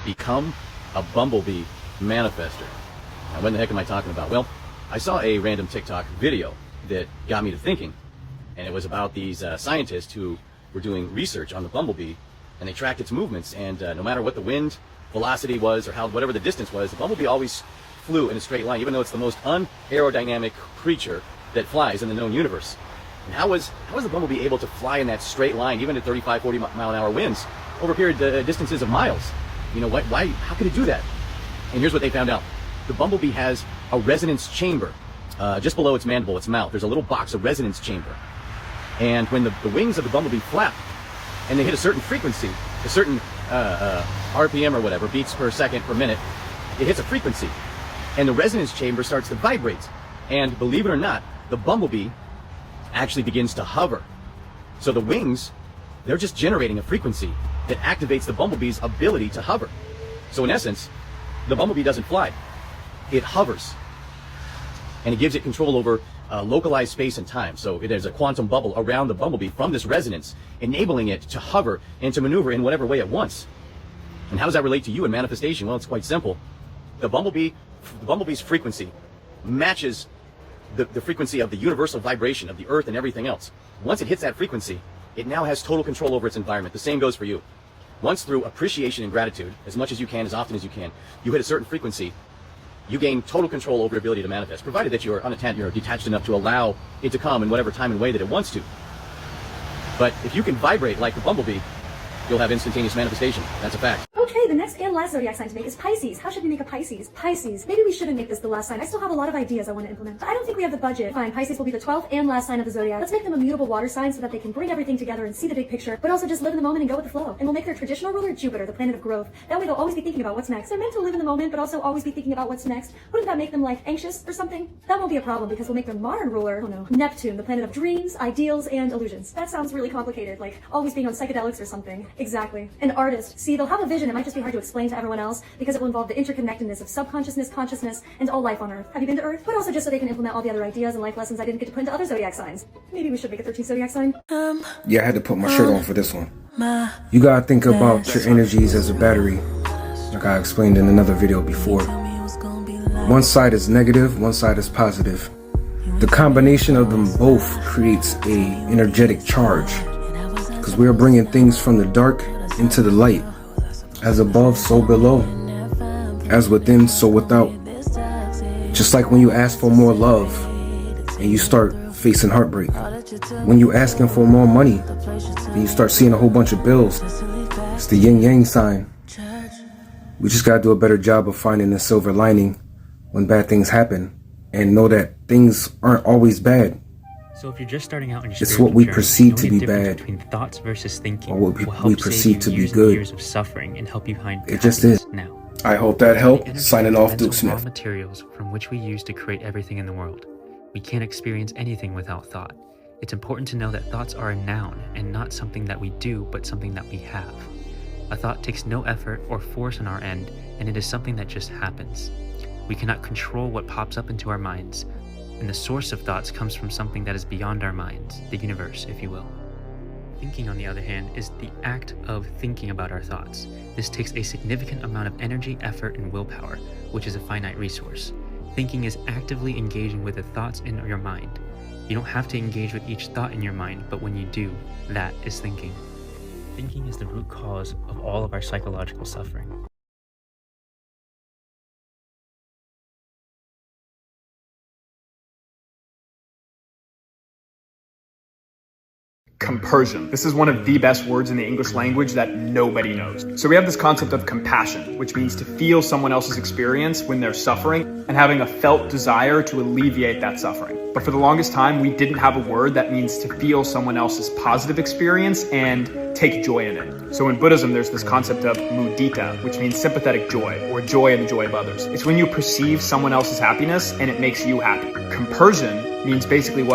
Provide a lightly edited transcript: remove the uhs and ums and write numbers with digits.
Become a bumblebee manifester. Now, what the heck am I talking about? Well, I saw a random TikTok video that got me to thinking, and it was about these scientists who were doing research on the bumblebee, and they tracked its movements, and no matter what the wind velocity was or whatever the distance was, the bumblebee always flew in a straight line, even though it's the most unaerodynamic creature that flies in the known universe. And how was the bumblebee able to fly in that straight line, even at 35, 40 mile an hour winds, over period distances of miles? You know, why, how could it do that? And here's what they found out. The bumblebee has a resonance chamber just below its mandible, its mouth. There's a little box, a resonance chamber. And when the wings of the bumblebee flap and they hit a certain frequency, a certain RPM or whatever, beats per second per minute, it hits a frequency. And the resonance chamber starts to vibrate. And believe it or not, the bumblebee actually begins to hover. So the wings, they're just generating a frequency that activates the bumblebee's ability to hover. So in essence, the bumblebee doesn't fly. It hovers. And it gives it control over localized space and time. So there's a quantum bubble around the bumblebee from this resonance, enabling it to hover and to maneuver in whatever way it wants. And how does that relate to you in manifestation? Well, it's quite simple. The bumblebee's frequency matches the frequency of the universal vibration of the earth and everything else. Once it hits that frequency, it now has total control over its environment. The same goes for you. Once through appreciation and gratitude, as much as you can, as often as you can, you hit a certain frequency, you gain total control over your ability to manifest, provided that you're detached enough to allow it to come in whatever time and way that it wants to. But if you can vibrate like the bumblebee, you'll have instantaneous manifestation. That's a fact. Okay, the next and last zodiac sign to make is Pisces. How should we make a Pisces? Pisces. Maybe we shouldn't make this the last sign. I still have a lot of ideas I want to implement, but I don't think we have the budget. Fine, Pisces will be the 12th and last sign of the zodiac. Let's make them a mutable water sign so that they can bring everything together and see the big picture, but also just live in the moment and go with the flow. And we'll make their traditional ruler Jupiter, the planet of growth. That way they'll always be thinking about what's next. They're meant to live in the moment, but also always be thinking about what's next. Wouldn't that make them like anxious or something? That won't be a problem because we'll make their modern ruler, I don't know, Neptune, the planet of dreams, ideals, and illusions. That sounds really complicated, like always being on psychedelics or something. Exactly. An artist. See, they'll have a vision. It might just be hard to explain to everyone else because it will involve the interconnectedness of subconsciousness, consciousness, and all life on Earth. Have you been to Earth? But also just so they can implement all the other ideas and life lessons I didn't get to put into other zodiac signs. Maybe we should make a 13th zodiac sign. Yeah, I had to put my shirt on for this one. You gotta think about your energies as a battery, like I explained in another video before. One side is negative, one side is positive. The combination of them both creates a energetic charge, because we are bringing things from the dark into the light. As above, so below. As within, so without. Just like when you ask for more love and you start facing heartbreak. When you asking for more money and you start seeing a whole bunch of bills. It's the yin-yang sign. We just gotta do a better job of finding the silver lining when bad things happen, and know that things aren't always bad. So if you're just starting out in your It's what we journey, perceive to knowing be the difference bad, between thoughts versus thinking or what will help we save perceive you to be years and good. years of suffering and help you find It just happiness is. now. I hope that The helped. energy Signing is off, mental Duke raw Smith. materials from which we use to create everything in the world. We can't experience anything without thought. It's important to know that thoughts are a noun and not something that we do, but something that we have. A thought takes no effort or force on our end, and it is something that just happens. We cannot control what pops up into our minds, and the source of thoughts comes from something that is beyond our minds, the universe, if you will. Thinking, on the other hand, is the act of thinking about our thoughts. This takes a significant amount of energy, effort, and willpower, which is a finite resource. Thinking is actively engaging with the thoughts in your mind. You don't have to engage with each thought in your mind, but when you do, that is thinking. Thinking is the root cause of all of our psychological suffering. Compersion. This is one of the best words in the English language that nobody knows. So we have this concept of compassion, which means to feel someone else's experience when they're suffering and having a felt desire to alleviate that suffering. But for the longest time, we didn't have a word that means to feel someone else's positive experience and take joy in it. So in Buddhism, there's this concept of mudita, which means sympathetic joy or joy in the joy of others. It's when you perceive someone else's happiness and it makes you happy. Compersion means basically what